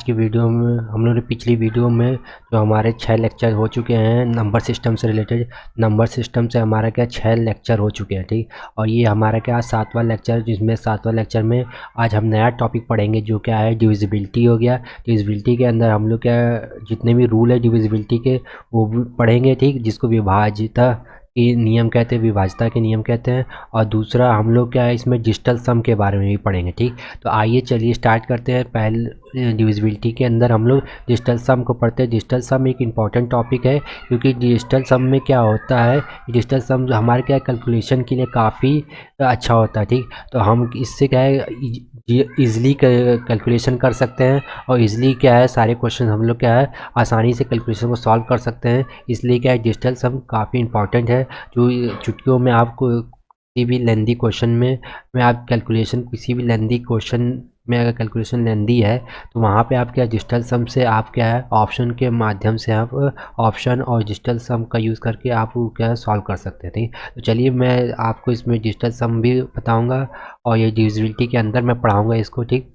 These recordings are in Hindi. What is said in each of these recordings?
की वीडियो में हम लोगों ने पिछली वीडियो में जो हमारे 6 लेक्चर हो चुके हैं नंबर सिस्टम से रिलेटेड। नंबर सिस्टम से हमारा क्या 6 लेक्चर हो चुके हैं, ठीक। और ये हमारा क्या 7वां लेक्चर, जिसमें 7वां लेक्चर में आज हम नया टॉपिक पढ़ेंगे जो क्या है डिविजिबिलिटी हो गया। डिविजिबिलिटी के अंदर हम लोग क्या जितने भी रूल है डिविजिबिलिटी के वो भी पढ़ेंगे, ठीक। जिसको विभाज्यता के नियम कहते हैं, विभाज्यता के नियम कहते हैं। और दूसरा हम लोग क्या है इसमें डिजिटल सम के बारे में भी पढ़ेंगे, ठीक। तो आइए चलिए स्टार्ट करते हैं। पहले डिविजिबिलिटी के अंदर हम लोग डिजिटल सम को पढ़ते हैं। डिजिटल सम एक इम्पॉर्टेंट टॉपिक है, क्योंकि डिजिटल सम में क्या होता है, डिजिटल सम हमारे क्या कैलकुलेशन के लिए काफ़ी अच्छा होता है, ठीक। तो हम इससे क्या है ईज़िली कैलकुलेशन कर सकते हैं, और ईज़िली क्या है सारे क्वेश्चन हम लोग क्या है आसानी से कैलकुलेशन को सॉल्व कर सकते हैं। इसलिए क्या है डिजिटल सम काफ़ी इंपॉर्टेंट है, जो चुटकियों में आपको किसी भी लेंदी क्वेश्चन में आप कैलकुलेशन किसी भी लेंदी क्वेश्चन में अगर कैलकुलेशन लेंदी है तो वहाँ पे आप क्या डिजिटल सम से आप क्या है ऑप्शन के माध्यम से आप ऑप्शन और डिजिटल सम का यूज़ करके आप क्या सॉल्व कर सकते हैं, ठीक। तो चलिए मैं आपको इसमें डिजिटल सम भी बताऊंगा और ये डिविजिबिलिटी के अंदर मैं पढ़ाऊंगा इसको, ठीक,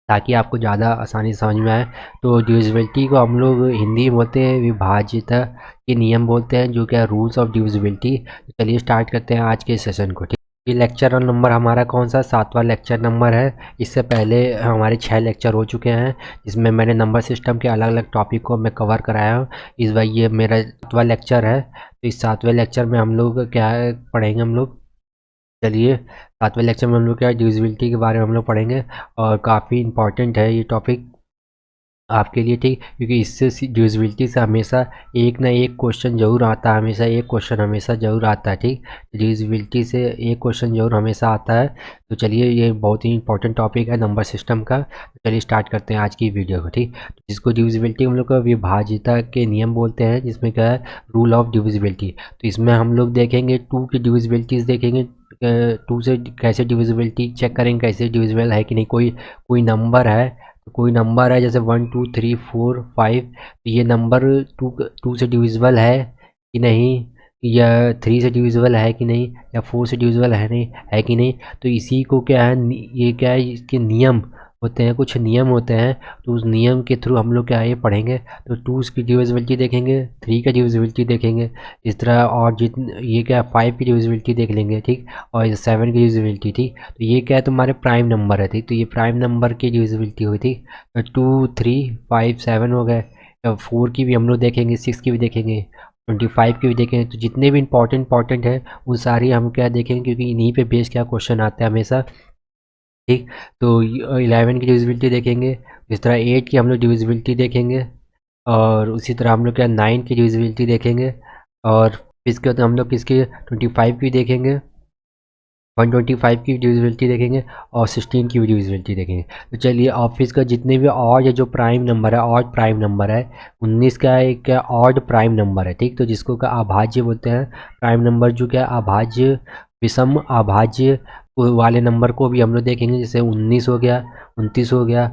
ताकि आपको ज़्यादा आसानी से समझ में आए। तो डिविजिबिलिटी को हम लोग हिंदी में बोलते हैं विभाज्यता के नियम बोलते हैं, जो क्या रूल्स ऑफ डिविजिबिलिटी। चलिए स्टार्ट करते हैं आज के सेशन को, ठीक। ये लेक्चर नंबर हमारा कौन सा 7वां लेक्चर नंबर है। इससे पहले हमारे 6 लेक्चर हो चुके हैं, जिसमें मैंने नंबर सिस्टम के अलग अलग टॉपिक को मैं कवर कराया हूँ। इस बार ये मेरा 7वां लेक्चर है। तो इस 7वें लेक्चर में हम लोग क्या पढ़ेंगे हम लोग, चलिए 7वें लेक्चर में हम लोग क्या डिविजिबिलिटी के बारे में हम लोग पढ़ेंगे। और काफ़ी इम्पॉर्टेंट है ये टॉपिक आपके लिए, ठीक, क्योंकि इससे डिविजिबिलिटी से हमेशा एक ना एक क्वेश्चन ज़रूर आता है, हमेशा एक क्वेश्चन हमेशा ज़रूर आता है, ठीक। डिविजिबिलिटी से एक क्वेश्चन ज़रूर हमेशा आता है। तो चलिए ये बहुत ही इंपॉर्टेंट टॉपिक है नंबर सिस्टम का। तो चलिए स्टार्ट करते हैं आज की वीडियो को, ठीक। जिसको डिविजिबिलिटी हम लोग का विभाज्यता के नियम बोलते हैं, जिसमें क्या है रूल ऑफ डिविजिबिलिटी। तो इसमें हम लोग देखेंगे 2 की डिविजिबिलिटीज़ देखेंगे। 2 से कैसे डिविजिबिलिटी चेक करेंगे, कैसे डिविजिबल है कि नहीं। कोई नंबर है, कोई नंबर है जैसे 1 2 3 4 5, तो ये नंबर 2 से डिविजिबल है कि नहीं, या 3 से डिविजिबल है कि नहीं, या 4 से डिविजिबल है कि नहीं। तो इसी को क्या है ये क्या है इसके नियम होते हैं, कुछ नियम होते हैं। तो उस नियम के थ्रू हम लोग क्या है ये पढ़ेंगे। तो 2 की डिविजिबिलिटी देखेंगे, 3 का डिविजिबिलिटी देखेंगे, इस तरह। और ये क्या 5 की डिविजिबिलिटी देख लेंगे, ठीक। और 7 की डिविजिबिलिटी, ठीक। तो ये क्या है तुम्हारे प्राइम नंबर है, ठीक। तो ये प्राइम नंबर की डिविजिबिलिटी हुई, ठीक। 2 3 5 7 हो गए। 4 की भी हम लोग देखेंगे, 6 की भी देखेंगे, 25 की भी देखेंगे। तो जितने भी इंपॉर्टेंट है वो सारी हम क्या देखेंगे, क्योंकि इन्हीं पे बेस क्या क्वेश्चन आते हैं हमेशा, ठीक। तो 11 की डिविजिबिलिटी देखेंगे, इस तरह 8 की हम लोग डिविजिबिलिटी देखेंगे, और उसी तरह हम लोग क्या 9 की डिविजिबिलिटी देखेंगे। और इसके बाद हम लोग किसकी 25 की देखेंगे, 125 की डिविजिबिलिटी देखेंगे, और 16 की भी डिविजिबिलिटी देखेंगे। तो चलिए ऑफिस का जितने भी ऑड जो प्राइम नंबर है, ऑड प्राइम नंबर है 19 का एक क्या ऑड प्राइम नंबर है, ठीक। तो जिसको क्या अभाज्य बोलते हैं। प्राइम नंबर जो क्या अभाज्य विषम अभाज्य वाले नंबर को भी हम लोग देखेंगे, जैसे 19 हो गया, 29 हो गया,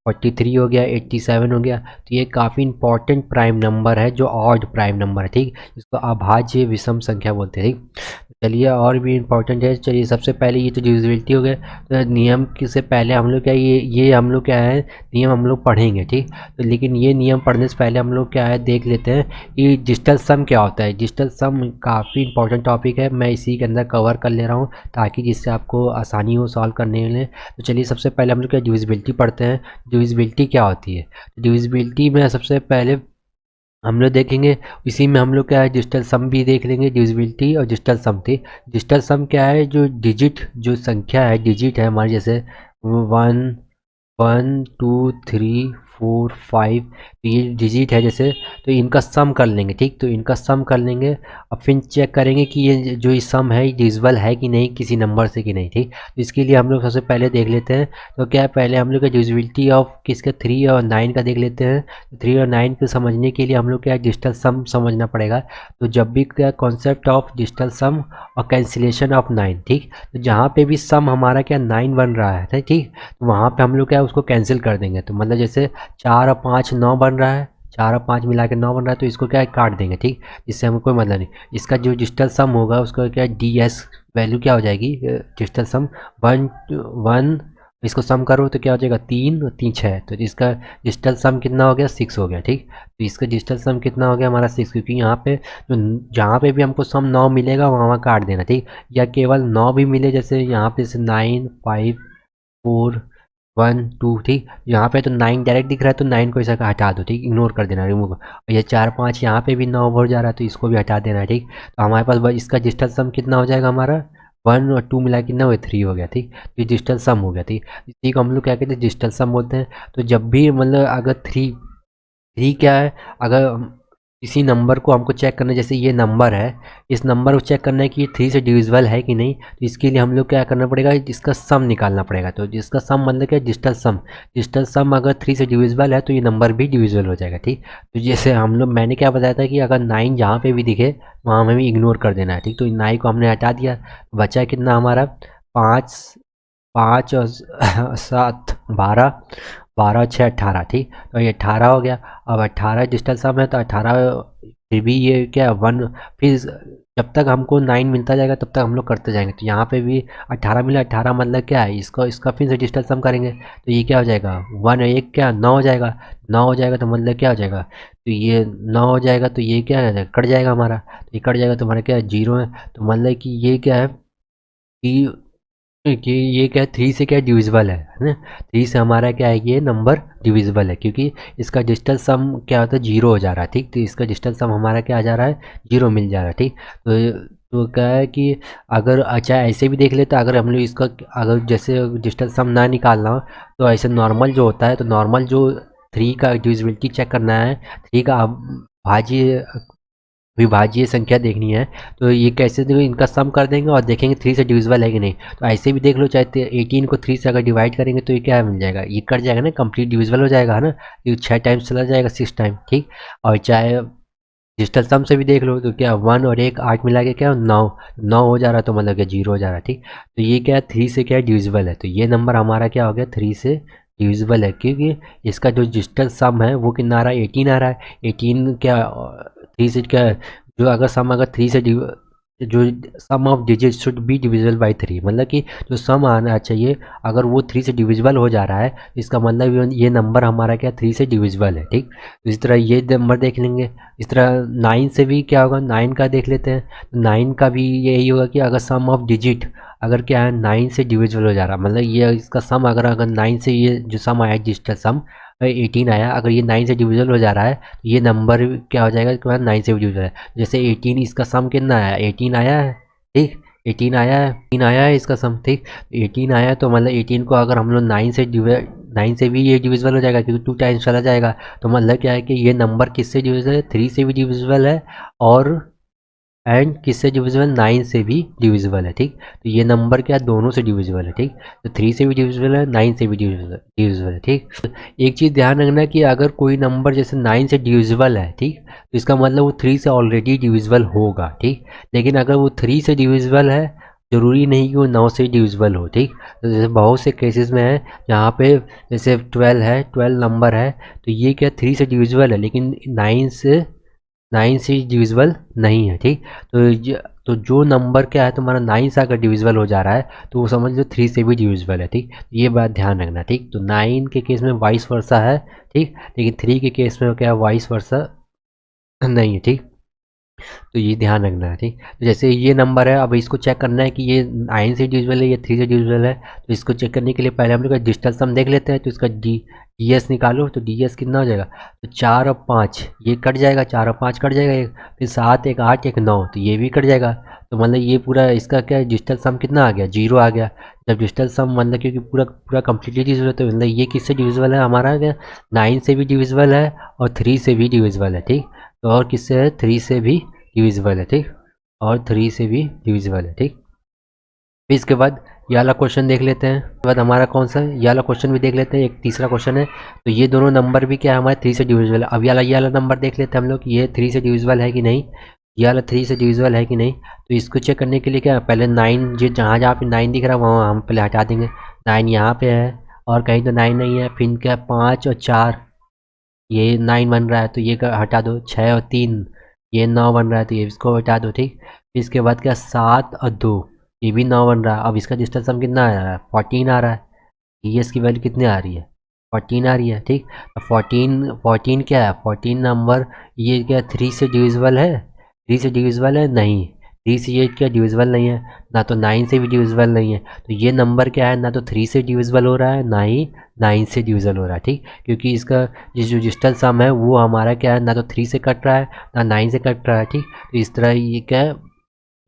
43 हो गया, 87 हो गया। तो ये काफ़ी इंपॉर्टेंट प्राइम नंबर है जो ऑड प्राइम नंबर है, ठीक। इसको अभाज्य विषम संख्या बोलते हैं, ठीक। चलिए और भी इम्पोर्टेंट है। चलिए सबसे पहले ये तो डिविजिबिलिटी हो गया। तो नियम से पहले हम लोग क्या ये हम लोग क्या है नियम हम लोग पढ़ेंगे, ठीक। तो लेकिन ये नियम पढ़ने से पहले हम लोग क्या है देख लेते हैं कि डिजिटल सम क्या होता है। डिजिटल सम काफ़ी इंपॉर्टेंट टॉपिक है, मैं इसी के अंदर कवर कर ले रहा हूँ ताकि जिससे आपको आसानी हो सॉल्व करने में। तो चलिए सबसे पहले हम लोग क्या डिविजिबिलिटी पढ़ते हैं। डिविजिबिलिटी क्या होती है। डिविजिबिलिटी में सबसे पहले हम लोग देखेंगे, इसी में हम लोग क्या है डिजिटल सम भी देख लेंगे। डिविजिबिलिटी और डिजिटल सम थी। डिजिटल सम क्या है, जो डिजिट जो संख्या है डिजिट है हमारे, जैसे 1 1 2 3 4 5, तो ये डिजिट है जैसे। तो इनका सम कर लेंगे, ठीक। तो इनका सम कर लेंगे और फिर चेक करेंगे कि ये जो ये सम है डिविजिबल है कि नहीं किसी नंबर से कि नहीं, ठीक। तो इसके लिए हम लोग सबसे पहले देख लेते हैं। तो क्या है पहले हम लोग का डिविजिबिलिटी ऑफ किसका 3 और 9 का देख लेते हैं। 3 और 9 को समझने के लिए हम लोग क्या डिजिटल सम समझना पड़ेगा। तो जब भी क्या कॉन्सेप्ट ऑफ डिजिटल सम और कैंसिलेशन ऑफ 9, ठीक। तो जहाँ पे भी सम हमारा क्या 9 बन रहा है, ठीक। तो वहाँ पे हम लोग क्या उसको कैंसिल कर देंगे। तो मतलब जैसे 4 और 5 9 बन रहा है, 4 और 5 मिला के 9 बन रहा है, तो इसको क्या है काट देंगे, ठीक। इससे हमको कोई मतलब नहीं। इसका जो डिजिटल सम होगा उसका क्या डी एस वैल्यू क्या हो जाएगी, डिजिटल सम 1 1 इसको सम करो तो क्या हो जाएगा 3 और 3 6, तो इसका डिजिटल सम कितना हो गया 6 हो गया। ठीक, तो इसका डिजिटल सम कितना हो गया हमारा 6, क्योंकि यहाँ पे जो जहाँ पे भी हमको सम 9 मिलेगा वहाँ काट देना। ठीक, या केवल 9 भी मिले, जैसे यहाँ पे जैसे 9 5 4 1 2, ठीक, यहाँ पे तो 9 डायरेक्ट दिख रहा है तो 9 को ऐसा हटा दो। ठीक, इग्नोर कर देना, रिमूव। और ये 4 5 यहाँ पे भी 9 बढ़ जा रहा है तो इसको भी हटा देना। ठीक, तो हमारे पास इसका डिजिटल सम कितना हो जाएगा हमारा 1 और 2 मिला कितना हुआ 3 हो गया। ठीक, तो ये डिजिटल सम हो गया। ठीक, इसी को हम लोग क्या कहते हैं डिजिटल सम बोलते हैं। तो जब भी मतलब अगर थ्री थ्री क्या है, अगर किसी नंबर को हमको चेक करना है, जैसे ये नंबर है, इस नंबर को चेक करना है कि ये 3 से डिविजिबल है कि नहीं, तो इसके लिए हम लोग क्या करना पड़ेगा, इसका सम निकालना पड़ेगा। तो जिसका सम मतलब क्या, डिजिटल सम। डिजिटल सम अगर 3 से डिविजिबल है तो ये नंबर भी डिविजिबल हो जाएगा। ठीक, तो जैसे हम लोग, मैंने क्या बताया था कि अगर 9 जहाँ पे भी दिखे वहाँ हमें इग्नोर कर देना है। ठीक, तो 9 को हमने हटा दिया, बचा कितना हमारा 5 5 और 7 12, 12 6 18। ठीक, तो ये 18 हो गया। अब 18 डिजिटल सम है तो 18, फिर भी ये क्या 1, फिर जब तक हमको 9 मिलता जाएगा तब तक हम लोग करते जाएंगे। तो यहाँ पे भी 18 मिला, 18 मतलब क्या है, इसको इसका फिर से डिजिटल सम करेंगे तो ये क्या हो जाएगा 1 एक क्या 9 हो जाएगा। 9 हो जाएगा तो मतलब क्या हो जाएगा, तो ये 9 हो जाएगा तो ये क्या है कट जाएगा हमारा, तो ये कट जाएगा तो हमारा क्या है 0 है। तो मतलब कि ये क्या है कि ये क्या है 3 से क्या डिविजिबल है ना। 3 से हमारा क्या है ये नंबर डिविजिबल है, क्योंकि इसका डिजिटल सम क्या होता है 0 हो जा रहा है। ठीक, तो इसका डिजिटल सम हमारा क्या आ जा रहा है 0 मिल जा रहा है। ठीक, तो क्या है कि अगर अच्छा ऐसे भी देख लेते, अगर हम लोग इसका अगर जैसे डिजिटल सम ना निकालना हो तो ऐसे नॉर्मल जो होता है, तो नॉर्मल जो 3 का डिविजिबिलिटी चेक करना है, 3 का भाज्य विभाज्य संख्या देखनी है, तो ये कैसे देखो, इनका सम कर देंगे और देखेंगे 3 से डिविजिबल है कि नहीं। तो ऐसे भी देख लो, चाहे 18 को 3 से अगर डिवाइड करेंगे तो ये क्या मिल जाएगा, ये कट जाएगा ना, कंप्लीट डिविजिबल हो जाएगा है ना, ये 6 टाइम्स चला जाएगा 6 टाइम। ठीक, और चाहे डिजिटल सम से भी देख लो तो क्या 1 और 1 8 मिला के क्या 9, 9 हो जा रहा है तो मतलब क्या 0 हो जा रहा है। ठीक, तो ये क्या है 3 से क्या डिविजिबल है, तो ये नंबर हमारा क्या हो गया 3 से डिविजिबल है, क्योंकि इसका जो डिजिटल सम है वो कितना आ रहा है 18 आ रहा है। 18 क्या 3 से क्या, जो अगर सम अगर 3 से जो sum of digit should be divisible by 3, मतलब कि जो सम आना चाहिए अगर वो 3 से डिविजिबल हो जा रहा है तो इसका मतलब ये नंबर हमारा क्या 3 से डिविजिबल है। ठीक, तो इस तरह ये नंबर देख लेंगे। इस तरह 9 से भी क्या होगा, 9 का देख लेते हैं। 9 का भी यही होगा कि अगर सम ऑफ डिजिट अगर क्या है 9 से डिविजिबल हो जा रहा है, मतलब ये इसका सम अगर 9 से ये जो सम आया डिजिटल सम 18 आया, अगर ये 9 से डिविजिबल हो जा रहा है तो ये नंबर क्या हो जाएगा इसके बाद 9 से भी डिविजिबल है। जैसे 18 इसका सम कितना आया 18 आया है। ठीक, 18 आया है, 18 आया है इसका सम। ठीक, 18 आया है तो मतलब 18 को अगर हम लोग 9 से भी ये डिविजिबल हो जाएगा, क्योंकि 2 टाइम्स चला जाएगा। तो मतलब क्या है कि ये नंबर किससे डिविजिबल है 3 से भी डिविजिबल है, और एंड किससे डिविजिबल 9 से भी डिविजिबल है। ठीक, तो ये नंबर क्या दोनों से डिविजिबल है। ठीक, तो 3 से भी डिविजिबल है, 9 से भी डिविजिबल है। ठीक, एक चीज़ ध्यान रखना कि अगर कोई नंबर जैसे 9 से डिविजिबल है, ठीक, तो इसका मतलब वो 3 से ऑलरेडी डिविजिबल होगा। ठीक, लेकिन अगर वो 3 से डिविजिबल है ज़रूरी नहीं कि वो 9 से डिविजिबल हो। ठीक, तो जैसे बहुत से केसेस में है जहाँ पे जैसे 12 है, 12 नंबर है तो ये क्या 3 से डिविजिबल है लेकिन 9 से डिविजिबल नहीं है। ठीक, तो जो नंबर क्या है तुम्हारा 9 से अगर डिविजिबल हो जा रहा है तो वो समझ लो 3 से भी डिविजिबल है। ठीक, ये बात ध्यान रखना। ठीक, तो 9 के केस में वाइस वर्सा है। ठीक, लेकिन 3 के केस में क्या है वाइस वर्सा नहीं है। ठीक, तो ये ध्यान रखना है। ठीक, तो जैसे ये नंबर है, अब इसको चेक करना है कि ये 9 से डिविजिबल है या 3 से डिविजिबल है, तो इसको चेक करने के लिए पहले हम लोग डिजिटल सम देख लेते हैं। तो इसका डी एस निकालो, तो डी एस कितना हो जाएगा, तो 4 और 5 ये कट जाएगा, 4 और 5 कट जाएगा, एक फिर 7 एक 8 एक 9 तो ये भी कट जाएगा। तो मतलब ये पूरा इसका क्या है डिजिटल सम कितना आ गया 0 आ गया। जब डिजिटल सम मतलब क्योंकि पूरा पूरा कम्प्लीटली डिविजिबल है तो मतलब ये किससे डिविजिबल है हमारा क्या 9 से भी डिविजिबल है और 3 से भी डिविजिबल है। ठीक, तो और किससे है 3 से भी डिविजिबल है। ठीक, और 3 से भी डिविजिबल है। ठीक, फिर इसके बाद ये वाला क्वेश्चन देख लेते हैं। उसके बाद हमारा कौन सा ये वाला क्वेश्चन भी देख लेते हैं, एक तीसरा क्वेश्चन है। तो ये दोनों नंबर भी क्या है हमारे 3 से डिविजिबल है। अब ये वाला नंबर देख लेते हैं हम लोग ये 3 से डिविजिबल है कि नहीं, ये वाला 3 से डिविजिबल है कि नहीं। तो इसको चेक करने के लिए क्या पहले 9 जो जहाँ जहाँ पे 9 दिख रहा है वहाँ हम पहले हटा देंगे। 9 यहाँ पे है और कहीं तो 9 नहीं है, फिर क्या 5 और 4 ये 9 बन रहा है तो ये हटा दो। 6 और 3 ये 9 बन रहा है तो ये इसको हटा दो। ठीक, फिर इसके बाद क्या 7 और 2 ये भी 9 बन रहा है। अब इसका डिजिटल सम कितना आ रहा है 14 आ रहा है। ds की वैल्यू कितनी आ रही है, 14 आ रही है। ठीक, तो 14 क्या है, 14 नंबर ये क्या 3 से डिविजिबल है, 3 से डिविजिबल है नहीं, 3 से ये क्या डिविजिबल नहीं है, ना तो 9 से भी डिविजिबल नहीं है। तो ये नंबर क्या है, ना तो 3 से डिविजिबल हो रहा है, ना ही 9 से डिविजिबल हो रहा है। ठीक, क्योंकि इसका जो डिजिटल सम है वो हमारा क्या है, ना तो 3 से कट रहा है ना 9 से कट रहा है। ठीक, तो इस तरह ये क्या है,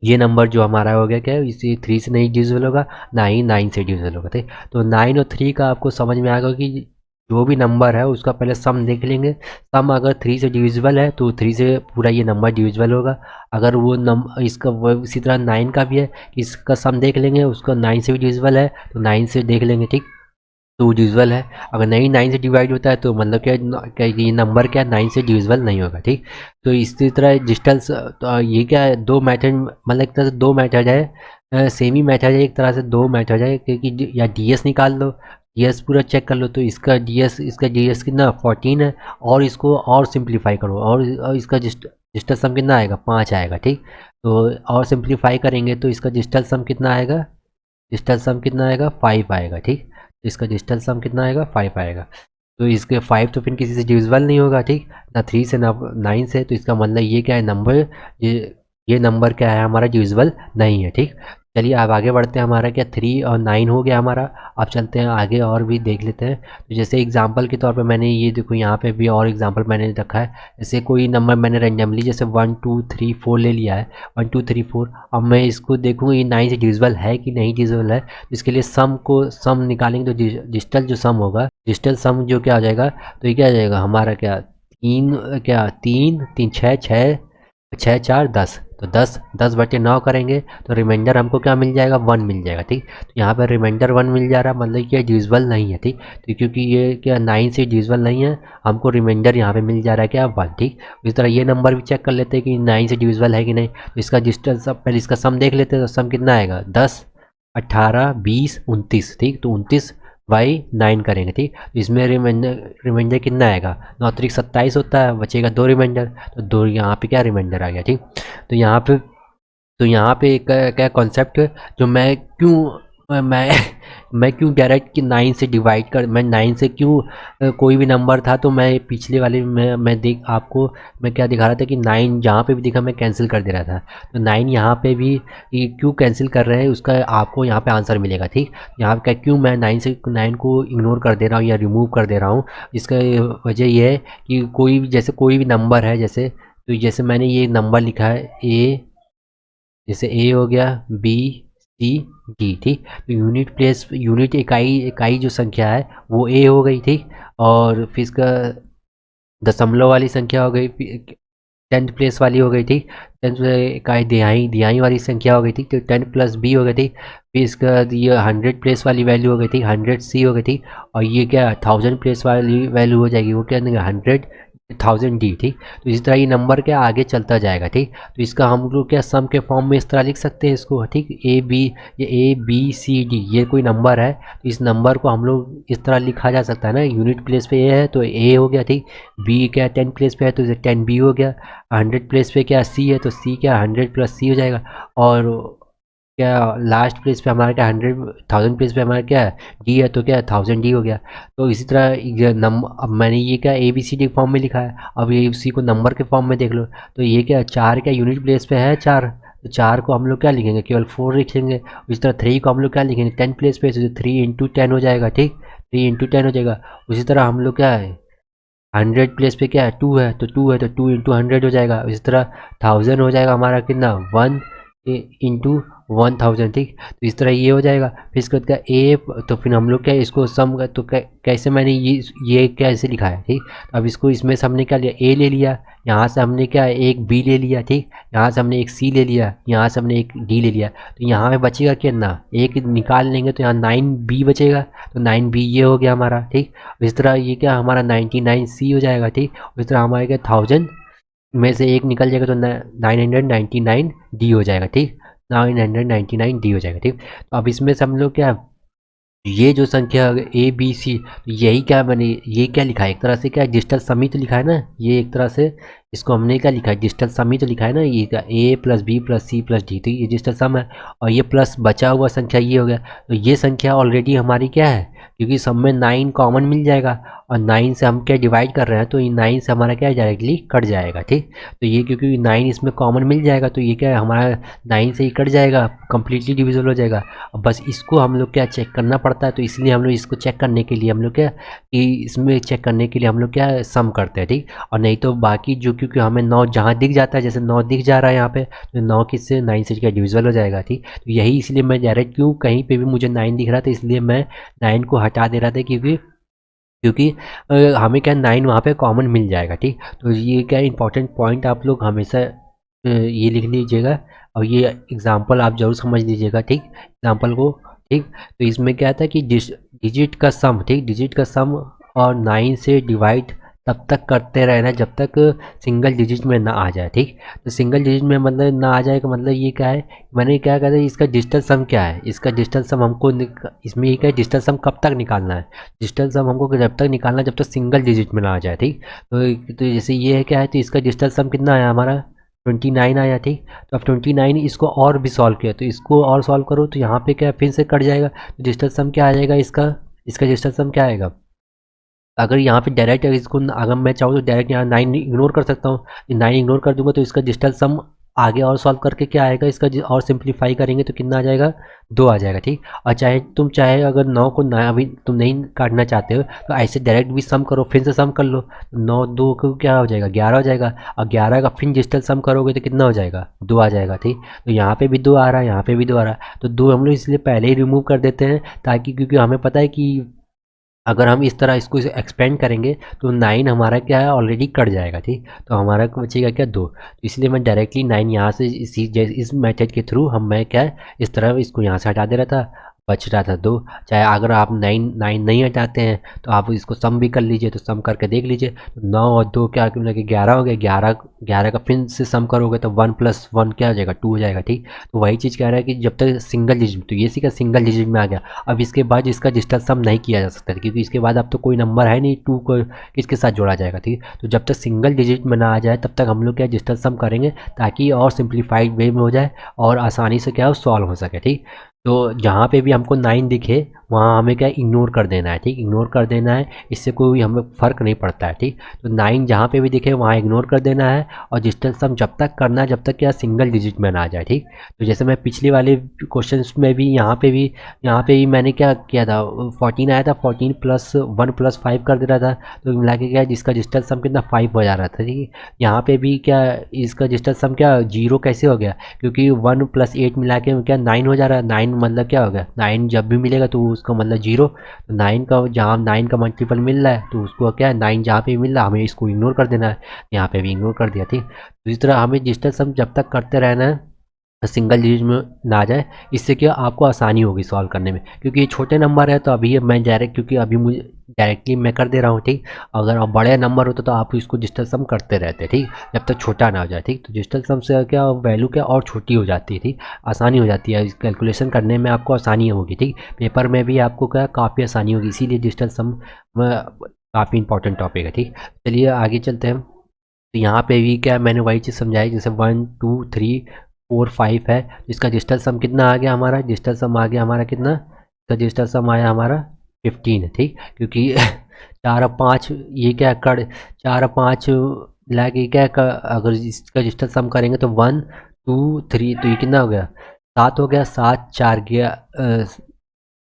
ये नंबर जो हमारा हो गया क्या है, इसी 3 से नहीं डिविजिबल होगा, ना ही 9 से डिविजिबल होगा। ठीक, तो 9 और 3 का आपको समझ में आएगा कि जो भी नंबर है उसका पहले सम देख लेंगे। सम अगर 3 से डिविजिबल है तो 3 से पूरा ये नंबर डिविजिबल होगा। अगर वो इसका वो इसी तरह 9 का भी है, इसका सम देख लेंगे, उसका 9 से भी डिविजिबल है तो 9 से देख लेंगे। ठीक, तो डिविजिबल है। अगर नहीं 9 से डिवाइड होता है तो मतलब क्या ये नंबर क्या 9 से डिविजिबल नहीं होगा। ठीक, तो इसी तरह डिजिटल तो ये क्या है, दो मेथड, मतलब एक तरह से दो मेथड है, सेम ही मेथड है, एक तरह से दो मेथड है, क्योंकि या डीएस निकाल लो, डीएस पूरा चेक कर लो, तो इसका डीएस कितना 14 है, और इसको और सिंप्लीफाई करो, और इसका डिजिटल सम कितना आएगा 5 आएगा। ठीक, तो और सिंप्लीफाई करेंगे तो इसका डिजिटल सम कितना आएगा, डिजिटल सम कितना आएगा 5 आएगा। ठीक, तो इसका डिजिटल सम कितना आएगा 5 आएगा। तो इसके 5 तो फिर किसी से डिविजिबल नहीं होगा। ठीक, ना 3 से ना 9 से, तो इसका मतलब ये क्या है, नंबर ये नंबर क्या है हमारा डिविजिबल नहीं है। ठीक, चलिए अब आगे बढ़ते हैं, हमारा क्या 3 और 9 हो गया हमारा। अब चलते हैं आगे और भी देख लेते हैं। तो जैसे एग्जांपल के तौर पे मैंने ये देखो यहाँ पे भी और एग्जांपल मैंने रखा है। जैसे कोई नंबर मैंने रेंडमली जैसे 1 2 3 4 ले लिया है, 1 2 3 4। अब मैं इसको देखूँगा ये 9 से डिविजिबल है कि नहीं डिविजिबल है। इसके लिए सम निकालेंगे, तो डिजिटल जो सम होगा, डिजिटल सम जो क्या हो जाएगा, तो ये क्या आ जाएगा हमारा क्या तीन तीन छः छः छः चार 10, तो 10/9 करेंगे तो रिमाइंडर हमको क्या मिल जाएगा 1 मिल जाएगा। ठीक, तो यहाँ पर रिमाइंडर 1 मिल जा रहा है, मतलब कि डिविजिबल नहीं है। ठीक, तो क्योंकि ये क्या 9 से डिविजिबल नहीं है, हमको रिमाइंडर यहाँ पे मिल जा रहा है क्या 1। ठीक, इस तरह ये नंबर भी चेक कर लेते हैं कि 9 से डिविजिबल है कि नहीं। तो इसका डिजिटल सब पहले इसका सम देख लेते हैं, तो सम कितना आएगा 10 18 20 29। ठीक, तो 29/9 करेंगे। ठीक, तो इसमें रिमाइंडर कितना आएगा, 9 त्रिक 27 होता है, बचेगा 2 रिमाइंडर, तो 2 यहाँ पे क्या रिमाइंडर आ गया। ठीक, तो यहाँ पे एक क्या कॉन्सेप्ट जो मैं मैं क्यों डायरेक्ट कि 9 से डिवाइड कर, मैं 9 से क्यों कोई भी नंबर था तो मैं पिछले वाले में मैं देख आपको मैं क्या दिखा रहा था कि 9 जहाँ पे भी दिखा मैं कैंसिल कर दे रहा था। तो 9 यहाँ पे भी ये क्यों कैंसिल कर रहे हैं उसका आपको यहाँ पे आंसर मिलेगा। ठीक, यहाँ पे क्यों मैं 9 को इग्नोर कर दे रहा हूँ या रिमूव कर दे रहा हूँ, इसका वजह ये है कि कोई भी नंबर है, जैसे मैंने ये नंबर लिखा है जैसे ए हो गया, बी सी डी। ठीक, तो यूनिट इकाई जो संख्या है वो ए हो गई। ठीक, और फिर इसका दशमलव वाली संख्या हो गई, 10th प्लेस वाली हो गई। ठीक, 10th इकाई दिहाई दिहाई वाली संख्या हो गई। ठीक, तो 10 प्लस बी हो गई। ठीक, फिर इसका ये 100 प्लेस वाली वैल्यू हो गई थी, 100 सी हो गई थी, और ये क्या 1000 प्लेस वाली वैल्यू हो जाएगी, वो क्या 100,000 डी। ठीक, तो इसी तरह ये नंबर क्या आगे चलता जाएगा। ठीक, तो इसका हम लोग क्या सम के फॉर्म में इस तरह लिख सकते हैं इसको। ठीक, ए बी सी डी ये कोई नंबर है, तो इस नंबर को हम लोग इस तरह लिखा जा सकता है ना, यूनिट प्लेस पे ए है तो ए हो गया। ठीक, बी क्या 10 प्लेस पे है तो 10 बी हो गया, 100 प्लेस पे क्या सी है तो सी क्या 100 प्लस सी हो जाएगा, और क्या लास्ट प्लेस पे हमारा क्या 100,000 प्लेस पे हमारा क्या है डी है तो क्या 1000 डी हो गया। तो इसी तरह ये अब मैंने ये क्या A B C D form में लिखा है, अब ये उसी को नंबर के फॉर्म में देख लो। तो ये क्या 4 क्या यूनिट प्लेस पे है 4, तो 4 को हम लोग क्या लिखेंगे केवल 4 लिखेंगे। इस तरह 3 को हम लोग क्या लिखेंगे 10 प्लेस पे, तो 3 इंटू 10 हो जाएगा। ठीक, 3 इंटू 10 हो जाएगा। उसी तरह हम लोग क्या है 100 प्लेस पे क्या है 2 है तो 2 इंटू 100 हो जाएगा। इस तरह 1000 हो जाएगा हमारा कितना 1 इंटू 1000। ठीक, तो इस तरह ये हो जाएगा। फिर इसके बाद क्या ए, तो फिर हम लोग क्या इसको सम तो कैसे मैंने ये कैसे लिखा है। ठीक, तो अब इसको इसमें से हमने क्या लिया ए ले लिया, यहाँ से हमने क्या एक बी ले लिया। ठीक, यहाँ से हमने एक सी ले लिया, यहाँ से हमने एक डी ले लिया, तो यहाँ पे बचेगा कितना एक निकाल लेंगे तो यहाँ 9 बी बचेगा, तो 9 बी ये हो गया हमारा। ठीक, इस तरह ये क्या हमारा 99 सी हो जाएगा। ठीक, इस तरह हमारे क्या 1000 में से एक निकल जाएगा तो 999 डी हो जाएगा। ठीक, 999 डी हो जाएगा। ठीक, तो अब इसमें से हम लोग क्या ये जो संख्या ए बी सी, यही क्या मैंने ये क्या लिखा है एक तरह से क्या डिजिटल समित लिखा है ना, ये एक तरह से इसको हमने क्या लिखा है, डिजिटल सम ही तो लिखा है ना, ये क्या a plus B plus C plus D, तो ये डिजिटल सम है। और ये प्लस बचा हुआ संख्या ये हो गया, तो ये संख्या ऑलरेडी हमारी क्या है, क्योंकि सब में 9 कॉमन मिल जाएगा और 9 से हम क्या डिवाइड कर रहे हैं, तो ये 9 से हमारा क्या डायरेक्टली कट जाएगा, ठीक। तो ये क्योंकि 9 इसमें कॉमन मिल जाएगा, तो ये क्या है हमारा 9 से ही कट जाएगा, कम्प्लीटली डिविजिबल हो जाएगा। अब बस इसको हम लोग क्या चेक करना पड़ता है, तो इसलिए हम लोग इसको चेक करने के लिए हम लोग क्या कि इसमें चेक करने के लिए हम लोग क्या सम करते हैं, ठीक। और नहीं तो बाकी जो, क्योंकि हमें 9 जहाँ दिख जाता है, जैसे 9 दिख जा रहा है यहाँ पे, तो 9 किससे 9 से क्या डिविजिबल हो जाएगा, ठीक। तो यही इसलिए मैं डायरेक्ट क्यों कहीं पे भी मुझे 9 दिख रहा था, इसलिए मैं 9 को हटा दे रहा था, क्योंकि क्योंकि हमें क्या 9 वहाँ पे कॉमन मिल जाएगा, ठीक। तो ये क्या इंपॉर्टेंट पॉइंट आप लोग हमेशा ये लिख लीजिएगा और ये एग्जांपल आप ज़रूर समझ लीजिएगा, ठीक, एग्जांपल को, ठीक। तो इसमें क्या था कि डिजिट का सम, ठीक, डिजिट का सम और 9 से डिवाइड तब तक करते रहना जब तक सिंगल डिजिट में ना आ जाए, ठीक। तो सिंगल डिजिट में मतलब ना आ जाए का मतलब ये क्या है, मैंने क्या कहता है इसका डिजिटल सम क्या है, इसका डिजिटल सम हमको इसमें ये क्या है, डिजिटल सम कब तक निकालना है, डिजिटल सम हमको जब तक निकालना है जब तक सिंगल डिजिट में ना आ जाए, ठीक। तो जैसे ये है क्या है, तो इसका डिजिटल सम कितना आया हमारा 29 आया, ठीक। तो अब 29 इसको और भी सॉल्व किया, तो इसको और सॉल्व करो तो यहाँ पे क्या फिर से कट जाएगा, तो डिजिटल सम क्या आ जाएगा इसका, इसका डिजिटल सम क्या आएगा, अगर यहाँ पे डायरेक्ट इसको अगर मैं चाहूँ तो डायरेक्ट यहाँ 9 इग्नोर कर सकता हूँ, 9 इग्नोर कर दूंगा तो इसका डिजिटल सम आगे और सॉल्व करके क्या आएगा इसका, और सिंप्लीफाई करेंगे तो कितना आ जाएगा 2 आ जाएगा, ठीक। और चाहे अगर 9 को ना अभी तुम नहीं काटना चाहते हो तो ऐसे डायरेक्ट भी सम करो, फिर से सम कर लो, 9 2 को क्या हो जाएगा 11 हो जाएगा, और 11 का फिर डिजिटल सम करोगे तो कितना हो जाएगा 2 आ जाएगा, ठीक। तो यहाँ पे भी 2 आ रहा है, यहाँ पे भी 2 आ रहा है, तो 2 हम लोग इसलिए पहले ही रिमूव कर देते हैं, ताकि क्योंकि हमें पता है कि अगर हम इस तरह इसको एक्सपेंड करेंगे तो 9 हमारा क्या है ऑलरेडी कट जाएगा, ठीक। तो हमारा बचेगा क्या 2, तो इसलिए मैं डायरेक्टली 9 यहाँ से इस मेथड के थ्रू मैं क्या है इस तरह इसको यहाँ से हटा दे रहा था, बच रहा था 2। चाहे अगर आप 9 नहीं हटाते हैं तो आप इसको सम भी कर लीजिए, तो सम करके देख लीजिए, तो 9 और 2 क्या मिला कि 11 हो गया, 11 का फिर से सम करोगे तो 1 + 1 क्या हो जाएगा 2 हो जाएगा, ठीक। तो वही चीज़ कह रहा है कि जब तक सिंगल डिजिट, तो ये सी का सिंगल डिजिट में आ गया, अब इसके बाद इसका डिजिटल सम नहीं किया जा सकता, क्योंकि इसके बाद अब तो कोई नंबर है नहीं 2 को किसके साथ जोड़ा जाएगा, ठीक। तो जब तक सिंगल डिजिट में ना आ जाए तब तक हम लोग क्या डिजिटल सम करेंगे, ताकि और सिंप्लीफाइड वे में हो जाए और आसानी से क्या हो सॉल्व हो सके, ठीक। तो जहाँ पे भी हमको 9 दिखे वहाँ हमें क्या इग्नोर कर देना है, ठीक, इग्नोर कर देना है, इससे कोई हमें फ़र्क नहीं पड़ता है, ठीक। तो 9 जहाँ पे भी दिखे वहाँ इग्नोर कर देना है, और डिजिटल सम जब तक करना है जब तक क्या सिंगल डिजिट में ना आ जाए, ठीक। तो जैसे मैं पिछले वाले क्वेश्चन में भी यहाँ पे भी मैंने क्या किया था, 14 आया था, 14 + 1 + 5 कर दे रहा था, तो मिला के क्या जिसका डिजिटल सम कितना 5 हो जा रहा था, ठीक। यहाँ पे भी क्या इसका डिजिटल सम क्या 0 कैसे हो गया, क्योंकि 1 + 8 मिला के क्या 9 हो जा रहा है, 9 मतलब क्या हो गया 9 जब भी मिलेगा तो उसका मतलब 0, तो 9 का जहाँ 9 का मल्टीपल मिल रहा है तो उसको क्या है 9 जहाँ पे मिल रहा है हमें इसको इग्नोर कर देना है, यहाँ पे भी इग्नोर कर दिया, ठीक। तो इस तरह हमें डिजिटल सम जब तक करते रहना है सिंगल डिजिट में ना आ जाए, इससे क्या आपको आसानी होगी सॉल्व करने में, क्योंकि ये छोटे नंबर है तो अभी मैं डायरेक्ट, क्योंकि अभी मुझे डायरेक्टली मैं कर दे रहा हूँ, ठीक। अगर आप बड़े नंबर होते तो आप इसको डिजिटल सम करते रहते, ठीक, जब तक छोटा ना हो जाए, ठीक। तो डिजिटल सम से क्या वैल्यू क्या और छोटी हो जाती है, ठीक, आसानी हो जाती है कैलकुलेशन करने में, आपको आसानी होगी, ठीक, पेपर में भी आपको क्या काफ़ी आसानी होगी, इसीलिए डिजिटल सम काफ़ी इंपॉर्टेंट टॉपिक है, ठीक। चलिए आगे चलते हैं। तो यहाँ पे भी क्या मैंने वही चीज़ समझाई, जैसे 1 2 3 4 5 है, इसका डिजिटल सम कितना आ गया हमारा, डिजिटल सम आ गया हमारा कितना, इसका डिजिटल सम आया हमारा 15 है, ठीक। क्योंकि 4 और 5 ये क्या कर 4 और 5 मिला के क्या अगर इसका डिजिटल सम करेंगे तो 1 2 3, तो ये कितना हो गया 7 हो गया, 7 4 गया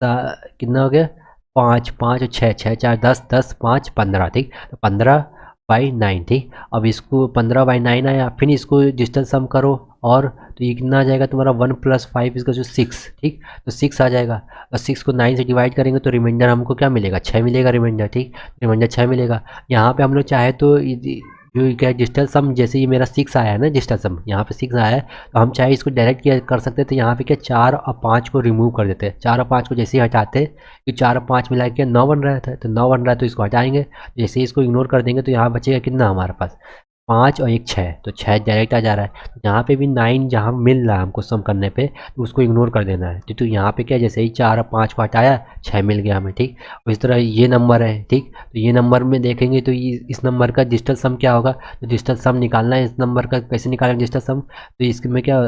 कितना हो गया 5 5 और 6 6 4 10 10 5 15, ठीक। तो 15/9, ठीक। अब इसको 15/9 आया, फिर इसको डिजिटल सम करो और तो ये कितना आ जाएगा तुम्हारा 1 + 5 इसका जो 6, ठीक। तो 6 आ जाएगा, और 6 को 9 से डिवाइड करेंगे तो रिमाइंडर हमको क्या मिलेगा 6 मिलेगा रिमाइंडर, ठीक, रिमाइंडर 6 मिलेगा। यहाँ पे हम लोग चाहे तो जो क्या डिजिटल सम, जैसे ये मेरा 6 आया है ना डिजिटल सम, यहाँ पे 6 आया है, तो हम चाहे इसको डायरेक्ट क्या कर सकते थे, यहाँ पे क्या 4 और 5 को रिमूव कर देते हैं, 4 और 5 को जैसे ही हटाते कि 4 और 5 मिला के 9 बन रहा था, तो 9 बन रहा है तो इसको हटाएंगे, जैसे ही इसको इग्नोर कर देंगे तो यहाँ बचेगा कितना हमारे पास 5 और एक 6, तो 6 डायरेक्ट आ जा रहा है। तो यहाँ पे भी 9 जहाँ मिल रहा है हमको सम करने पे, तो उसको इग्नोर कर देना है। तो यहाँ पे क्या, जैसे ही 4 और 5 को हटाया 6 मिल गया हमें, ठीक। और इस तरह ये नंबर है, ठीक। तो ये नंबर में देखेंगे तो ये इस नंबर का डिजिटल सम क्या होगा, तो डिजिटल सम निकालना है इस नंबर का। कैसे निकालेंगे डिजिटल सम, तो इसमें क्या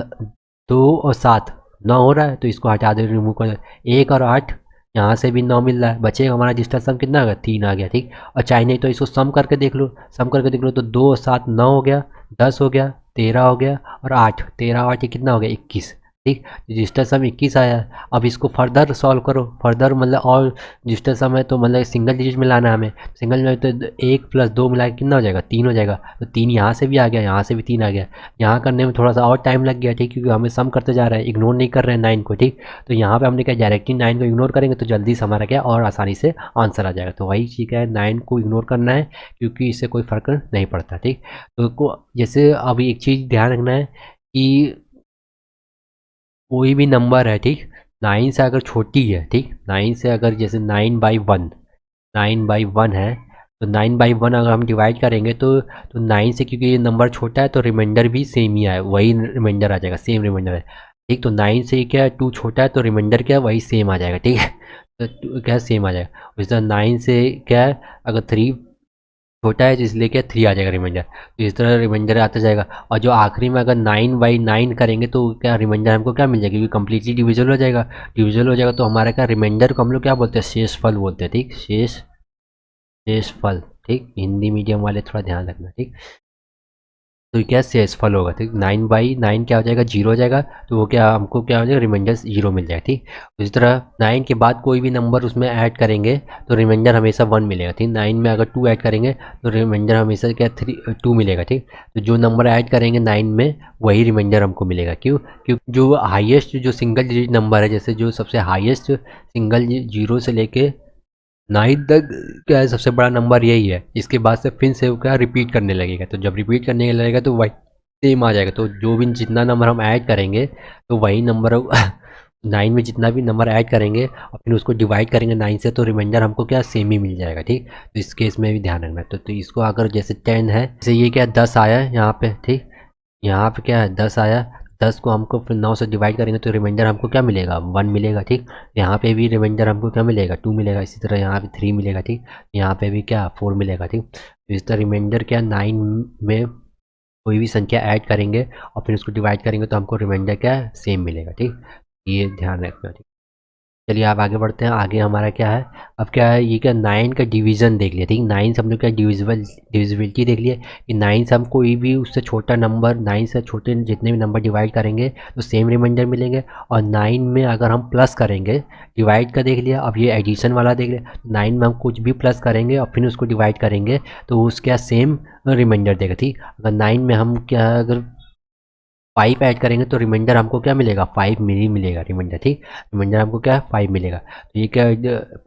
2 और 7 9 हो रहा है, तो इसको हटा दे, रिमूव कर दे। 1 और 8 यहाँ से भी 9 मिल रहा है, बचेगा हमारा डिजिटल सम कितना आ गया, 3 आ गया, ठीक। और चाहे नहीं तो इसको सम करके देख लो, सम करके देख लो तो 2 और 7 9 हो गया, 10 हो गया, 13 हो गया, और 8 13 8 ये कितना हो गया 21, ठीक। डिजिटल सम 21 आया। अब इसको फर्दर सॉल्व करो, फर्दर मतलब और डिजिटल सम है तो मतलब सिंगल डिजिट में लाना है हमें। सिंगल में तो 1 + 2 मिला के कितना हो जाएगा, 3 हो जाएगा। तो 3 यहाँ से भी आ गया, यहाँ से भी 3 आ गया। यहाँ करने में थोड़ा सा और टाइम लग गया, ठीक, क्योंकि हमें सम करते जा रहा है, इग्नोर नहीं कर रहे हैं 9 को, ठीक। तो यहाँ पे हमने क्या डायरेक्टली 9 को इग्नोर करेंगे तो जल्दी से हमारा क्या और आसानी से आंसर आ जाएगा। तो वही चीज़ है, 9 को इग्नोर करना है क्योंकि इससे कोई फ़र्क नहीं पड़ता, ठीक। तो जैसे अभी एक चीज़ ध्यान रखना है कि कोई भी नंबर है, ठीक, 9 से अगर छोटी है, ठीक, 9 से अगर जैसे 9/1 9/1 है, तो 9/1 अगर हम डिवाइड करेंगे तो 9 से, क्योंकि ये नंबर छोटा है तो रिमाइंडर भी सेम ही आए, वही रिमाइंडर आ जाएगा, सेम रिमाइंडर है, ठीक। तो 9 से क्या है 2 छोटा है तो रिमाइंडर क्या है वही सेम आ जाएगा, ठीक है। तो क्या सेम आ जाएगा। इस तरह 9 से क्या है, अगर 3 छोटा है तो इसलिए क्या 3 आ जाएगा रिमाइंडर, तो इस तरह रिमाइंडर आता जाएगा। और जो आखिरी में अगर 9/9 करेंगे तो क्या रिमाइंडर हमको क्या मिल जाएगा, क्योंकि कम्प्लीटली डिविजल हो जाएगा। डिविजल हो जाएगा तो हमारा क्या रिमाइंडर को हम लोग क्या बोलते हैं, शेषफल बोलते हैं, ठीक। शेषफल, ठीक। हिंदी मीडियम वाले थोड़ा ध्यान रखना, ठीक। तो क्या शेषफल होगा, ठीक। 9/9 क्या हो जाएगा, 0 हो जाएगा। तो वो क्या हमको क्या हो जाएगा, रिमाइंडर 0 मिल जाएगा, ठीक। तो इस तरह 9 के बाद कोई भी नंबर उसमें ऐड करेंगे तो रिमाइंडर हमेशा 1 मिलेगा, ठीक। 9 में अगर 2 ऐड करेंगे तो रिमाइंडर हमेशा क्या 2 मिलेगा, ठीक। तो जो नंबर ऐड करेंगे 9 में वही रिमाइंडर हमको मिलेगा। क्योंकि जो हाईएस्ट जो सिंगल डिजिट नंबर है, जैसे जो सबसे हाईएस्ट सिंगल 0 से लेके 9 तक क्या है, सबसे बड़ा नंबर यही है। इसके बाद से फिर से वो क्या रिपीट करने लगेगा, तो जब रिपीट करने लगेगा तो वही सेम आ जाएगा। तो जो भी जितना नंबर हम ऐड करेंगे तो वही नंबर 9 में जितना भी नंबर ऐड करेंगे और फिर उसको डिवाइड करेंगे 9 से तो रिमाइंडर हमको क्या सेम ही मिल जाएगा, ठीक। तो इस केस में भी ध्यान रखना। तो इसको अगर जैसे 10 है, जैसे ये क्या 10 आया है यहाँ पे, ठीक। यहाँ पे क्या है 10 आया, 10 को हमको फिर 9 से डिवाइड करेंगे तो रिमाइंडर हमको क्या मिलेगा 1 मिलेगा, ठीक। यहाँ पे भी रिमाइंडर हमको क्या मिलेगा 2 मिलेगा। इसी तरह यहाँ पे 3 मिलेगा, ठीक। यहाँ पे भी क्या 4 मिलेगा, ठीक। तो इस तरह रिमाइंडर क्या 9 में कोई भी संख्या ऐड करेंगे और फिर उसको डिवाइड करेंगे तो हमको रिमाइंडर क्या है सेम मिलेगा, ठीक। ये ध्यान रखना, ठीक। चलिए आप आगे बढ़ते हैं। आगे हमारा क्या है, अब क्या है, ये क्या 9 का डिवीज़न देख लिया, ठीक। 9 से हम लोग क्या डिविजिबिलिटी देख लिया कि 9 से हम कोई भी उससे छोटा नंबर, 9 से छोटे जितने भी नंबर डिवाइड करेंगे तो सेम रिमाइंडर मिलेंगे। और 9 में अगर हम प्लस करेंगे, डिवाइड का देख लिया, अब ये एडिशन वाला देख लिया। 9 में हम कुछ भी प्लस करेंगे और फिर उसको डिवाइड करेंगे तो उसका सेम रिमाइंडर देगा, ठीक। अगर 9 में हम क्या अगर 5 ऐड करेंगे तो रिमाइंडर हमको क्या मिलेगा 5 मिली मिलेगा रिमाइंडर, ठीक। रिमाइंडर हमको क्या 5 मिलेगा। तो ये क्या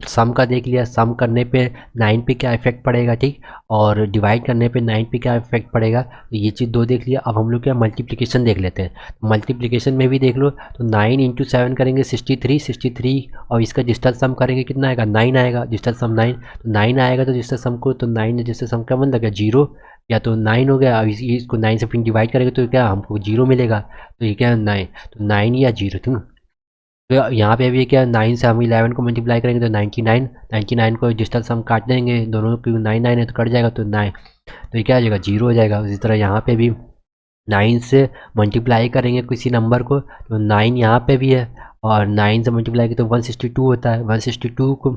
सम का देख लिया, सम करने पे 9 पे क्या इफेक्ट पड़ेगा, ठीक। और डिवाइड करने पे 9 पे क्या इफेक्ट पड़ेगा, तो ये चीज़ 2 देख लिया। अब हम लोग क्या मल्टीप्लिकेशन देख लेते हैं। तो मल्टीप्लिकेशन में भी देख लो, तो 9 × 7 करेंगे 63 और इसका डिजिटल सम करेंगे कितना आएगा 9 आएगा, डिजिटल सम 9। तो 9 आएगा तो डिजिटल सम को, तो 9 डिजिटल सम का मतलब क्या 0, या तो 9 हो गया। अब इसको 9 से फिर डिवाइड करेंगे तो क्या हमको 0 मिलेगा। तो ये क्या है 9, तो 9 या 0, ठीक है। तो यहाँ पे भी क्या 9 से हम 11 को मल्टीप्लाई करेंगे तो 99, 99 को डिजिटल सम काट देंगे दोनों, क्योंकि 9 है तो कट जाएगा, तो 9, तो ये क्या आ जाएगा 0 हो जाएगा। इसी तरह यहाँ पे भी 9 से मल्टीप्लाई करेंगे किसी नंबर को तो 9 यहाँ पे भी है, और 9 से मल्टीप्लाई की तो 162 होता है। 162 को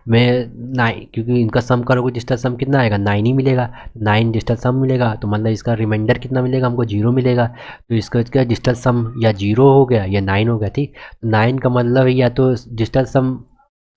में 9, क्योंकि इनका सम करोगे डिजिटल सम कितना आएगा 9 ही मिलेगा। 9 डिजिटल सम मिलेगा तो मतलब इसका रिमाइंडर कितना मिलेगा हमको 0 मिलेगा। तो इसका क्या डिजिटल सम या 0 हो गया या 9 हो गया, ठीक। 9 का मतलब है या तो डिजिटल सम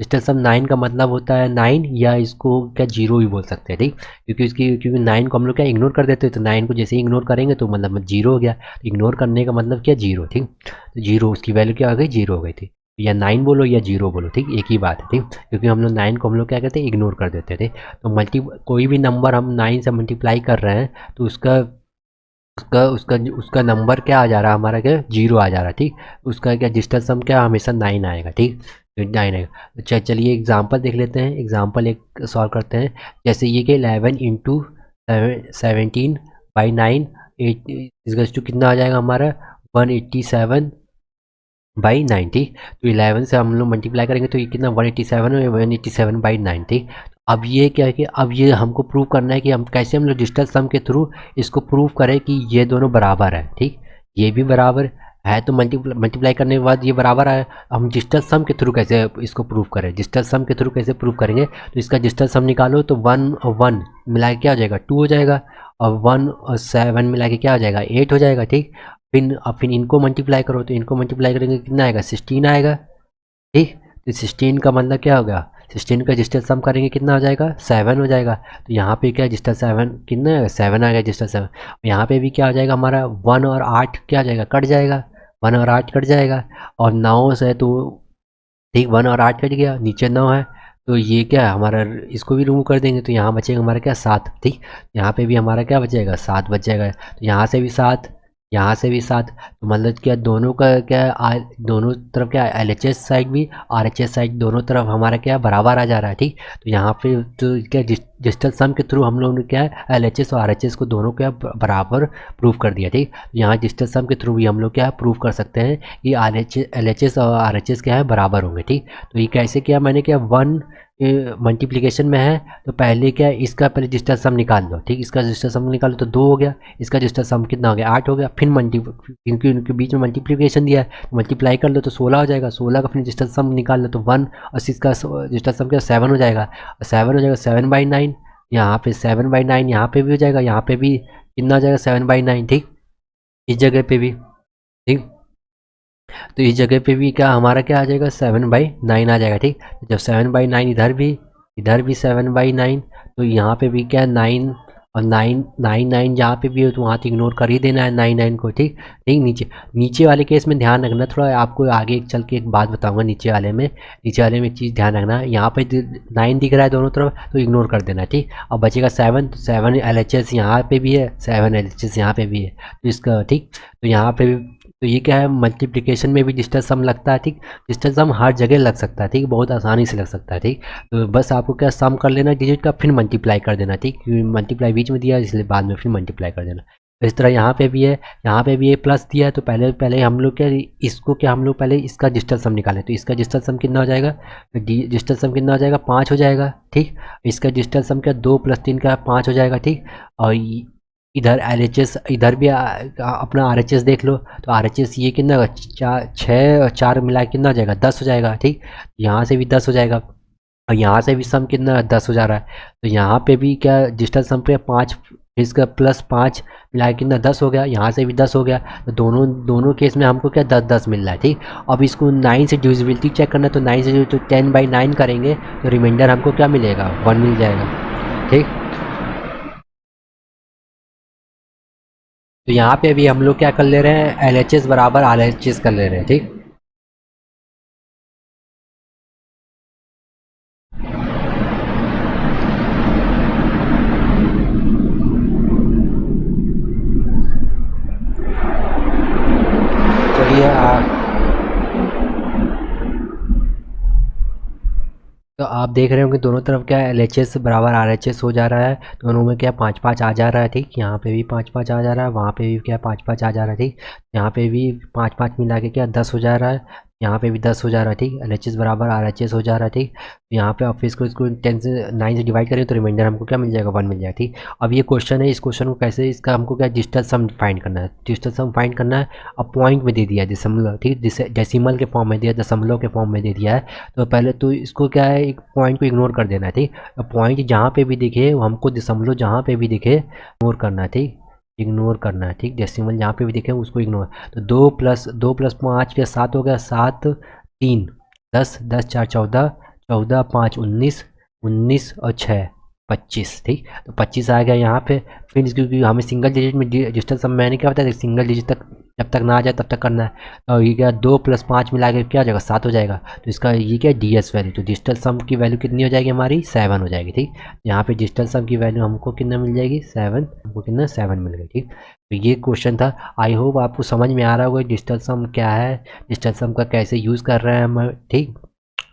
9 का मतलब होता है 9, या इसको क्या 0 भी बोल सकते हैं, ठीक। क्योंकि 9 को हम लोग क्या इग्नोर कर देते हैं, तो 9 को जैसे ही इग्नोर करेंगे तो मतलब 0 हो गया। तो इग्नोर करने का मतलब क्या 0, ठीक। तो 0 उसकी वैल्यू क्या आ गई 0 हो गई थी। या 9 बोलो या 0 बोलो, ठीक, एक ही बात है, ठीक। क्योंकि हम लोग 9 को हम लोग क्या कहते हैं इग्नोर कर देते थे। तो कोई भी नंबर हम 9 से मल्टीप्लाई कर रहे हैं तो उसका उसका उसका उसका नंबर क्या आ जा रहा है हमारा क्या 0 आ जा रहा है, ठीक। उसका क्या डिजिटल सम क्या हमेशा 9 आएगा, ठीक। तो 9 आएगा। तो चलिए एग्जांपल देख लेते हैं। एग्जांपल एक सॉल्व करते हैं। जैसे ये कि 11 × 17 बाई 9 इज टू कितना आ जाएगा हमारा 187 बाई 9, ठीक। तो 11 से हम लोग मल्टीप्लाई करेंगे तो ये कितना 187 है, 187 बाई 9, ठीक। अब ये क्या है कि अब ये हमको प्रूव करना है कि हम कैसे हम लोग डिजिटल सम के थ्रू इसको प्रूव करें कि ये दोनों बराबर है, ठीक। ये भी बराबर है तो मल्टीप्लाई करने के बाद ये बराबर है। हम डिजिटल सम के थ्रू कैसे इसको प्रूव करें, डिजिटल सम के थ्रू कैसे प्रूव करेंगे, तो इसका डिजिटल सम निकालो तो 1 और 1 मिला के क्या हो जाएगा 2 हो जाएगा, और 1 और 7 मिला के क्या हो जाएगा 8 हो जाएगा, ठीक। फिर इनको मल्टीप्लाई करो तो इनको मल्टीप्लाई करेंगे कितना आएगा 16 आएगा, ठीक। तो 16 का मतलब क्या होगा 16 का डिजिटल सम करेंगे कितना हो जाएगा 7 हो जाएगा। तो यहाँ पे क्या डिजिटल 7 कितना है 7 आ गया डिजिटल 7। यहाँ पे भी क्या हो जाएगा हमारा 1 और 8 क्या हो जाएगा कट जाएगा, 1 और 8 कट जाएगा, और 9 से तो ठीक 1 और 8 कट गया, नीचे 9 है तो ये क्या है हमारा इसको भी रिमूव कर देंगे तो यहाँ बचेगा हमारा क्या 7, ठीक। यहाँ पे भी हमारा क्या बचेगा 7 बच जाएगा, तो यहाँ से भी 7, यहाँ से भी 7, तो मतलब क्या दोनों का क्या दोनों तरफ क्या एल एच एस साइड भी आर एच एस साइड दोनों तरफ हमारा क्या बराबर आ जा रहा है, ठीक। तो यहाँ पे तो क्या डिजिटल सम के थ्रू हम लोगों ने क्या एल एच एस और आर एच एस को दोनों क्या बराबर प्रूव कर दिया, ठीक। तो यहाँ डिजिटल सम के थ्रू भी हम लोग क्या प्रूव कर सकते हैं कि एल एच एस और आर एच एस क्या है बराबर होंगे, ठीक। तो ये कैसे किया मैंने क्या 1 मल्टीप्लिकेशन में है तो पहले क्या इसका पहले डिजिटल सम निकाल लो, ठीक। इसका डिजिटल सम निकालो तो 2 हो गया, इसका डिजिटल सम कितना हो गया 8 हो गया, फिर इनके उनके बीच में मल्टीप्लिकेशन दिया है मल्टीप्लाई कर लो तो 16 हो जाएगा, 16 का फिर डिजिटल सम निकाल लो तो 1 और इसका डिजिटल सम क्या 7 हो जाएगा, 7 हो जाएगा 7 बाई 9, यहाँ पे 7 बाई 9 यहाँ पे भी हो जाएगा, यहाँ पे भी कितना हो जाएगा 7 बाई 9, ठीक। इस जगह पे भी, ठीक। तो इस जगह पे भी क्या हमारा क्या आ जाएगा 7/9 आ जाएगा, ठीक। जब 7/9 इधर भी 7/9, तो यहाँ पे भी क्या 9 और 9 जहाँ पे भी हो तो वहाँ तो इग्नोर कर ही देना है 9 को, ठीक। ठीक नीचे नीचे वाले केस में ध्यान रखना थोड़ा, आपको आगे चल के एक बात बताऊंगा नीचे वाले में एक चीज़ ध्यान रखना, यहाँ पे 9 दिख रहा है दोनों तरफ तो इग्नोर कर देना, ठीक। अब बचेगा 7, तो 7 एल एच एस यहाँ पे भी है 7 एल एच एस यहाँ पे भी है, तो इसका ठीक। तो यहाँ पे भी तो ये क्या है मल्टीप्लिकेशन में भी डिजिटल सम लगता है, ठीक। डिजिटल सम हर जगह लग सकता है, ठीक, बहुत आसानी से लग सकता है, ठीक। तो बस आपको क्या सम कर लेना डिजिट का फिर मल्टीप्लाई कर देना, ठीक, क्योंकि मल्टीप्लाई बीच में दिया है इसलिए बाद में फिर मल्टीप्लाई कर देना। तो इस तरह यहाँ पे भी है, यहाँ पे भी ये प्लस दिया है तो पहले पहले हम लोग क्या इसको क्या हम लोग पहले इसका डिजिटल सम निकालें, तो इसका डिजिटल सम कितना हो जाएगा डिजिटल सम कितना हो जाएगा 5 हो जाएगा, ठीक। इसका डिजिटल सम क्या 2 + 3 का 5 हो जाएगा, ठीक। और इधर एल एच एस इधर भी अपना आर एच एस देख लो, तो आर एच एस ये कितना होगा 4 मिला के कितना हो जाएगा 10 हो जाएगा, ठीक। यहाँ से भी 10 हो जाएगा और यहाँ से भी सम कितना 10 हो जा रहा है, तो यहाँ पे भी क्या डिजिटल सम पे 5 इसका +5 मिला के कितना 10 हो गया, यहाँ से भी 10 हो गया, तो दोनों केस में हमको क्या 10 मिल रहा है, ठीक। अब इसको 9 से डिविजिबिलिटी चेक करना है तो 9 से तो 10/9 करेंगे तो रिमाइंडर हमको क्या मिलेगा 1 मिल जाएगा, ठीक। तो यहाँ पे भी हम लोग क्या कर ले रहे हैं एल एच एस बराबर आर एच एस कर ले रहे हैं, ठीक। चलिए तो आप देख रहे होंगे दोनों तरफ क्या एल एच एस बराबर आर एच एस हो जा रहा है, दोनों में क्या 5-5 आ जा रहा है, ठीक। यहाँ पे भी 5-5 आ जा रहा है, वहाँ पे भी क्या 5-5 आ जा रहा है, ठीक। यहाँ पे भी 5-5 मिला के क्या 10 हो जा रहा है, यहाँ पे भी 10 हो जा रहा है, ठीक। एल एच एस बराबर आर एच एस हो जा रहा है, ठीक। तो यहाँ पे ऑफिस को इसको 10 से 9 से डिवाइड करें तो रिमाइंडर हमको क्या मिल जाएगा 1 मिल जाएगा, ठीक। अब ये क्वेश्चन है, इस क्वेश्चन को कैसे इसका हमको क्या डिजिटल सम फाइंड करना है, डिजिटल सम फाइंड करना है। अब पॉइंट में दे दिया है दशमलव, ठीक, डेसिमल के फॉर्म में दिया दशमलव के फॉर्म में दे दिया है, तो पहले तो इसको क्या है एक पॉइंट को इग्नोर कर देना है, ठीक। पॉइंट जहाँ पे भी दिखे हमको दशमलव जहाँ पे भी दिखे इग्नोर करना है, ठीक, इग्नोर करना है, ठीक। डेसिमल जहाँ पे भी दिखे उसको इग्नोर, तो 2 + 5 के 7 हो गया 7 3 10 10 4 14 14 5 19 19 और 6 25, ठीक। तो 25 आ गया यहाँ पे, फिर क्योंकि हमें सिंगल डिजिट में डिजिटल सम मैंने क्या बताया सिंगल डिजिट तक जब तक ना आ जाए तब तक करना है, तो ये क्या 2 + 5 मिला के क्या हो जाएगा 7 हो जाएगा, तो इसका ये क्या डी एस वैल्यू, तो डिजिटल सम की वैल्यू कितनी हो जाएगी हमारी 7 हो जाएगी, ठीक। यहाँ पे डिजिटल सम की वैल्यू हमको कितना मिल जाएगी 7, हमको कितना 7 मिल गई, ठीक। तो ये क्वेश्चन था, आई होप आपको समझ में आ रहा होगा डिजिटल सम क्या है, डिजिटल सम का कैसे यूज़ कर रहे हैं हम, ठीक।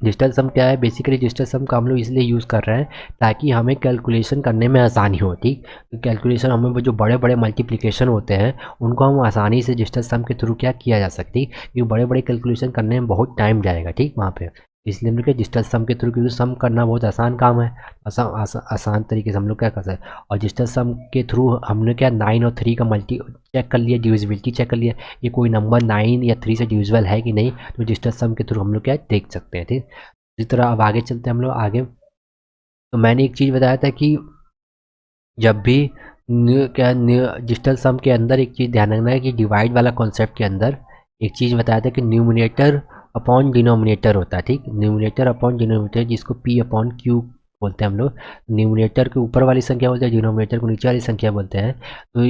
डिजिटल सम क्या है? बेसिकली डिजिटल सम का हम लोग इसलिए यूज़ कर रहे हैं ताकि हमें कैलकुलेशन करने में आसानी हो, ठीक। कैलकुलेशन हमें वो जो बड़े बड़े मल्टीप्लिकेशन होते हैं उनको हम आसानी से डिजिटल सम के थ्रू क्या किया जा सकती, क्योंकि बड़े बड़े कैलकुलेशन करने में बहुत टाइम जाएगा, ठीक, वहाँ पे। इसलिए हम लोग क्या डिजिटल सम के थ्रू, क्योंकि सम करना बहुत आसान काम है, आसान तरीके से हम लोग क्या कर सकते हैं। और डिजिटल सम के थ्रू हमने क्या 9 और 3 का मल्टी चेक कर लिया, डिविजिबिलिटी चेक कर लिया, ये कोई नंबर 9 या 3 से डिविजिबल है कि नहीं, तो डिजिटल सम के थ्रू हम लोग क्या देख सकते हैं, ठीक। इसी तरह अब आगे चलते हैं हम लोग आगे। तो मैंने एक चीज़ बताया था कि जब भी डिजिटल सम के अंदर एक चीज़ ध्यान रखना है कि डिवाइड वाला कॉन्सेप्ट के अंदर एक चीज़ बताया था कि न्यूमिनेटर अपॉन डिनोमिनेटर होता है, ठीक। न्यूमिनेटर अपॉन डिनोमिनेटर, जिसको पी अपॉन क्यू बोलते हैं हम लोग। न्यूमिनेटर के ऊपर वाली संख्या बोलते हैं, डिनोमिनेटर को नीचे वाली संख्या बोलते हैं। तो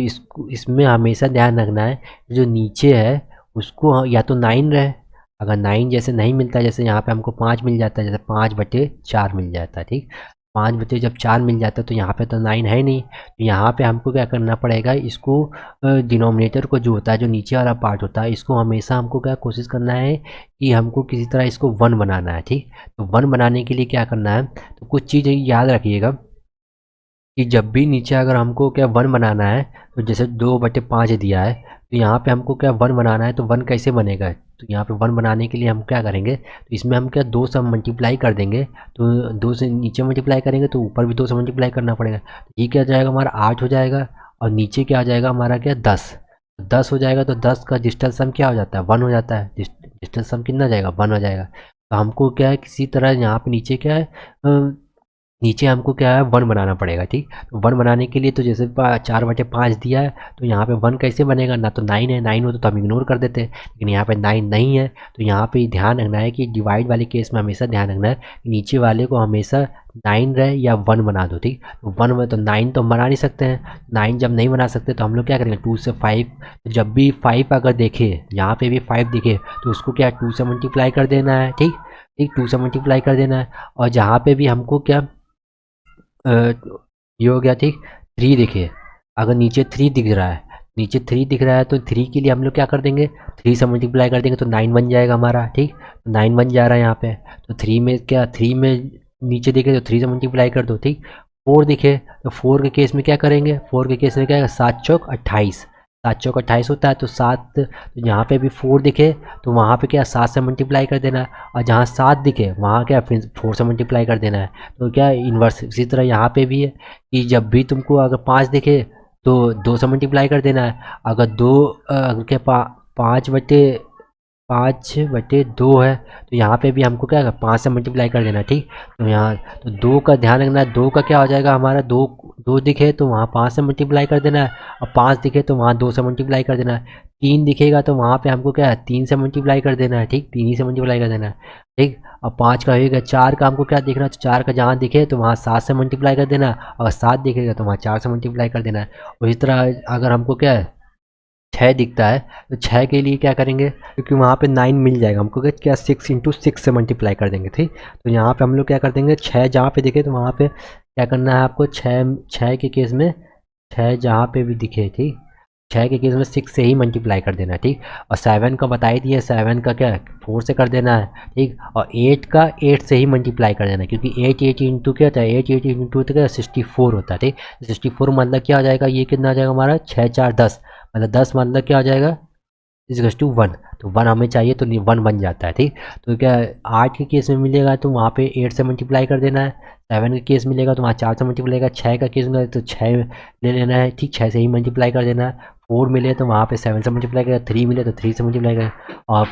इसमें हमेशा ध्यान रखना है जो नीचे है उसको या तो 9 रहे, अगर 9 जैसे नहीं मिलता, जैसे यहाँ पे हमको 5 मिल जाता है, जैसे 5/4 मिल जाता है, ठीक। 5 बटे जब 4 मिल जाता है तो यहाँ पे तो 9 है नहीं, तो यहाँ पे हमको क्या करना पड़ेगा, इसको डिनोमिनेटर को जो होता है, जो नीचे वाला पार्ट होता है, इसको हमेशा हमको क्या कोशिश करना है कि हमको किसी तरह इसको 1 बनाना है, ठीक। तो 1 बनाने के लिए क्या करना है, तो कुछ चीज़ याद रखिएगा कि जब भी नीचे अगर हमको क्या 1 बनाना है, तो जैसे 2/5 दिया है, तो यहाँ पे हमको क्या 1 बनाना है, तो 1 कैसे बनेगा, तो यहाँ पे 1 बनाने के लिए हम क्या करेंगे, तो इसमें हम क्या 2 से मल्टीप्लाई कर देंगे, तो 2 से नीचे मल्टीप्लाई करेंगे तो ऊपर भी 2 से मल्टीप्लाई करना पड़ेगा, तो ये क्या हो जाएगा हमारा 8 हो जाएगा, और नीचे क्या आ जाएगा हमारा क्या 10 हो जाएगा, तो 10 का डिजिटल सम क्या हो जाता है 1 हो जाता है, डिजिटल सम कितना जाएगा 1 हो जाएगा। तो हमको क्या है किसी तरह यहाँ पे नीचे क्या है नीचे हमको क्या है 1 बनाना पड़ेगा, ठीक। तो 1 बनाने के लिए तो जैसे 4/5 दिया है, तो यहाँ पे 1 कैसे बनेगा, ना तो 9 है, 9 हो तो हम इग्नोर कर देते हैं, लेकिन यहाँ पे 9 नहीं है, तो यहाँ पे ध्यान रखना है कि डिवाइड वाले केस में हमेशा ध्यान रखना है कि नीचे वाले को हमेशा 9 रहे या 1 बना दो, ठीक। तो 1 में तो 9 तो हम बना नहीं सकते हैं, 9 जब नहीं बना सकते तो हम लोग क्या करेंगे 2 से 5, तो जब भी 5 अगर देखे, यहाँ पे भी 5 दिखे, तो उसको क्या 2 से मल्टीप्लाई कर देना है, ठीक ठीक 2 से मल्टीप्लाई कर देना है। और जहाँ पे भी हमको क्या ये हो गया, ठीक। 3 देखिए, अगर नीचे 3 दिख रहा है, नीचे 3 दिख रहा है, तो 3 के लिए हम लोग क्या कर देंगे 3 से मल्टीप्लाई कर देंगे तो 9 बन जाएगा हमारा, ठीक। 9 बन जा रहा है यहाँ पे, तो 3 में क्या 3 में नीचे दिखे तो 3 से मल्टीप्लाई कर दो, ठीक। 4 दिखे तो 4 के केस में क्या करेंगे, 4 के केस में क्या है 7 चौक 28, 7 चौक 28 होता है, तो 7, तो यहाँ पे भी 4 दिखे तो वहाँ पे क्या 7 से मल्टीप्लाई कर देना है, और जहाँ 7 दिखे वहाँ क्या फिर 4 से मल्टीप्लाई कर देना है। तो क्या इन्वर्स इसी तरह यहाँ पे भी है कि जब भी तुमको अगर 5 दिखे तो 2 से मल्टीप्लाई कर देना है, अगर 2 अगर क्या 5/2 है, तो यहाँ पे भी हमको क्या 5 से मल्टीप्लाई कर देना है, ठीक। तो यहाँ तो 2 का ध्यान रखना है, 2 का क्या हो जाएगा हमारा 2 2 दिखे तो वहाँ 5 से मल्टीप्लाई कर देना है, और 5 दिखे तो वहाँ 2 से मल्टीप्लाई कर देना है, 3 दिखेगा तो वहाँ पे हमको क्या है 3 से मल्टीप्लाई कर देना है, ठीक 3 ही से मल्टीप्लाई कर देना है, ठीक। और 5 का होगा, 4 का हमको क्या देखना है, 4 का जहाँ दिखे तो वहाँ 7 से मल्टीप्लाई कर देना है, और 7 दिखेगा तो वहाँ 4 से मल्टीप्लाई कर देना है। और इस तरह अगर हमको क्या है 6 दिखता है, तो 6 के लिए क्या करेंगे, क्योंकि वहाँ पे 9 मिल जाएगा हमको क्या 6 × 6 से मल्टीप्लाई कर देंगे, ठीक। तो यहाँ पे हम लोग क्या कर देंगे 6 जहाँ पे दिखे तो वहाँ पे क्या करना है आपको 6 के केस में 6 जहाँ पे भी दिखे, ठीक 6 के केस में 6 से ही मल्टीप्लाई कर देना है, ठीक। और 7 का बता ही दिया, 7 का क्या 4 से कर देना है, ठीक। और 8 का 8 से ही मल्टीप्लाई कर देना है, क्योंकि 8 इंटू क्या होता है 8 इंटू तो क्या 64 होता है, ठीक। 64 मतलब क्या हो जाएगा, ये कितना आ जाएगा हमारा 6 4 10, मतलब 10 मतलब क्या हो जाएगा इज टू 1, तो 1 हमें चाहिए तो 1 बन जाता है, ठीक। तो क्या 8 के केस में मिलेगा तो वहाँ पे 8 से मल्टीप्लाई कर देना है, 7 का केस मिलेगा तो वहाँ 4 से मल्टीप्लाई का, 6 का केस मिलेगा तो 6 ले लेना है, ठीक 6 से ही मल्टीप्लाई कर देना है। 4 मिले तो वहाँ पे 7 से मल्टीप्लाई करेगा, 3 मिले तो 3 से मल्टीप्लाई करेगा, और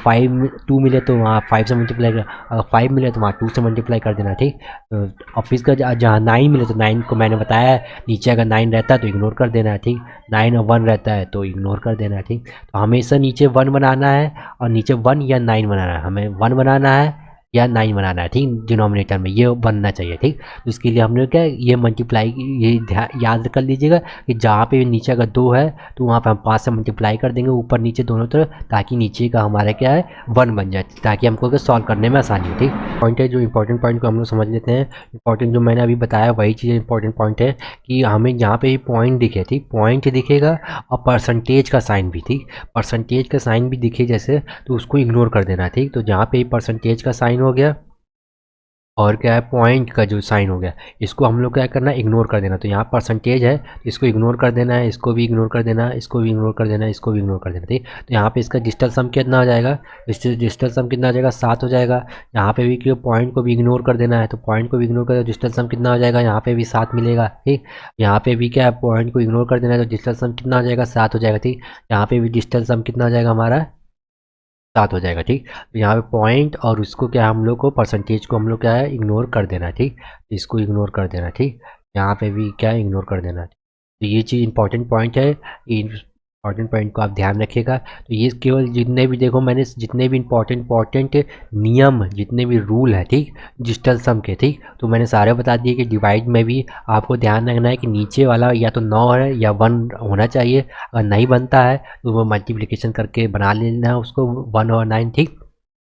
2 मिले तो वहाँ 5 से मल्टीप्लाई करेगा, अगर 5 मिले तो वहाँ 2 से मल्टीप्लाई कर देना, ठीक। तो ऑफिस का जहाँ 9 मिले तो 9 को मैंने बताया है नीचे अगर 9 रहता है तो इग्नोर कर देना है, ठीक 9 और 1 रहता है तो इग्नोर कर देना है, ठीक। तो हमेशा नीचे 1 बनाना है, और नीचे 1 या 9 बनाना है, हमें 1 बनाना है या 9 बनाना है, ठीक डिनोमिनेटर में ये बनना चाहिए, ठीक। तो इसके लिए हम लोग क्या ये मल्टीप्लाई ये याद कर लीजिएगा कि जहाँ पे नीचे अगर 2 है तो वहाँ पे हम 5 से मल्टीप्लाई कर देंगे ऊपर नीचे दोनों तरफ, ताकि नीचे का हमारा क्या है 1 बन जाए, ताकि हमको सॉल्व करने में आसानी हो, ठीक। पॉइंट है जो इंपॉर्टेंट पॉइंट को हम लोग समझ लेते हैं। इंपॉर्टेंट जो मैंने अभी बताया वही चीज़ इंपॉर्टेंट पॉइंट है कि हमें जहाँ पे पॉइंट दिखे, ठीक पॉइंट दिखेगा और परसेंटेज का साइन भी, ठीक परसेंटेज का साइन भी दिखे जैसे तो उसको इग्नोर कर देना, ठीक। तो जहाँ पे परसेंटेज का साइन हो गया और क्या है, पॉइंट का जो साइन हो गया इसको हम लोग क्या करना है, इग्नोर कर देना। तो यहाँ परसेंटेज है तो इसको इग्नोर कर देना है, इसको भी इग्नोर कर देना है, इसको भी इग्नोर कर देना है, इसको भी इग्नोर कर देना। ठीक, तो यहाँ पे इसका डिजिटल सम कितना हो जाएगा, डिजिटल सम कितना हो जाएगा, 7 हो जाएगा। यहाँ पे भी क्यों, पॉइंट को भी इग्नोर कर देना है, तो पॉइंट को भी इग्नोर कर, डिजिटल सम कितना हो जाएगा, यहाँ पे भी 7 मिलेगा। ठीक, यहाँ पे भी क्या है, पॉइंट को इग्नोर कर देना है, तो डिजिटल सम कितना हो जाएगा, 7 हो जाएगा। ठीक, यहाँ पे भी डिजिटल सम कितना हो जाएगा हमारा, 7 हो जाएगा। ठीक, तो यहाँ पे पॉइंट और उसको क्या है, हम लोग को परसेंटेज को हम लोग क्या है, इग्नोर कर देना है। ठीक, इसको इग्नोर कर देना। ठीक, यहाँ पे भी क्या है, इग्नोर कर देना। तो ये चीज़ इंपॉर्टेंट पॉइंट है, ये इंपॉर्टेंट पॉइंट को आप ध्यान रखिएगा। तो ये केवल जितने भी, देखो मैंने जितने भी इंपॉर्टेंट नियम, जितने भी रूल है, ठीक, डिजिटल सम के, ठीक, तो मैंने सारे बता दिए कि डिवाइड में भी आपको ध्यान रखना है कि नीचे वाला या तो 9 है या 1 होना चाहिए। अगर नहीं बनता है तो वो मल्टीप्लिकेशन करके बना लेना है उसको 1 और 9। ठीक,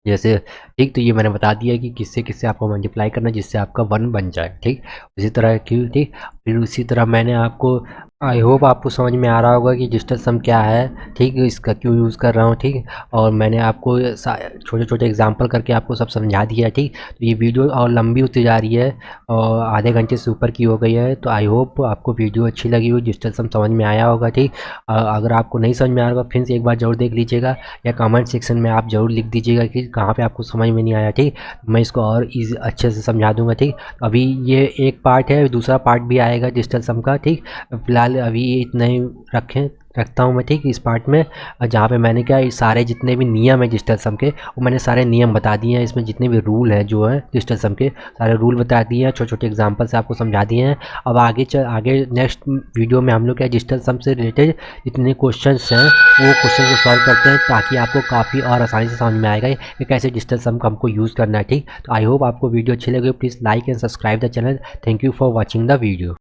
जैसे, ठीक, तो ये मैंने बता दिया कि किससे किससे आपको मल्टीप्लाई करना है जिससे आपका 1 बन जाए। ठीक, उसी तरह क्यों, ठीक, फिर उसी तरह मैंने आपको, आई होप आपको समझ में आ रहा होगा कि डिजिटल सम क्या है, ठीक, इसका क्यों यूज़ कर रहा हूँ। ठीक, और मैंने आपको छोटे छोटे एग्जांपल करके आपको सब समझा दिया है। ठीक, तो ये वीडियो और लंबी होती जा रही है और आधे घंटे से ऊपर की हो गई है, तो आई होप आपको वीडियो अच्छी लगी हो, डिजिटल सम समझ में आया होगा। ठीक, अगर आपको नहीं समझ में आ रहा होगा फिर से एक बार ज़रूर देख लीजिएगा, या कमेंट सेक्शन में आप ज़रूर लिख दीजिएगा कि कहाँ पे आपको समझ में नहीं आया। ठीक, मैं इसको और ईजी अच्छे से समझा दूंगा। ठीक, अभी ये एक पार्ट है, दूसरा पार्ट भी आएगा डिजिटल सम का। ठीक, फिलहाल अभी इतना ही रखता हूँ मैं। ठीक, इस पार्ट में जहाँ पे मैंने क्या, सारे जितने भी नियम है डिजिटल सम के वो मैंने सारे नियम बता दिए हैं, इसमें जितने भी रूल हैं जो है डिजिटल सम के सारे रूल बता दिए हैं, छोटे छोटे एग्जांपल से आपको समझा दिए हैं। अब आगे नेक्स्ट वीडियो में हम लोग क्या, डिजिटल सम से रिलेटेड जितने क्वेश्चंस हैं वो क्वेश्चन को सॉल्व करते हैं, ताकि आपको काफ़ी और आसानी से समझ में आएगा कि कैसे डिजिटल सम का हमको यूज़ करना है। ठीक, तो आई होप आपको वीडियो अच्छी लगी, please like and subscribe the channel. Thank you for watching the video.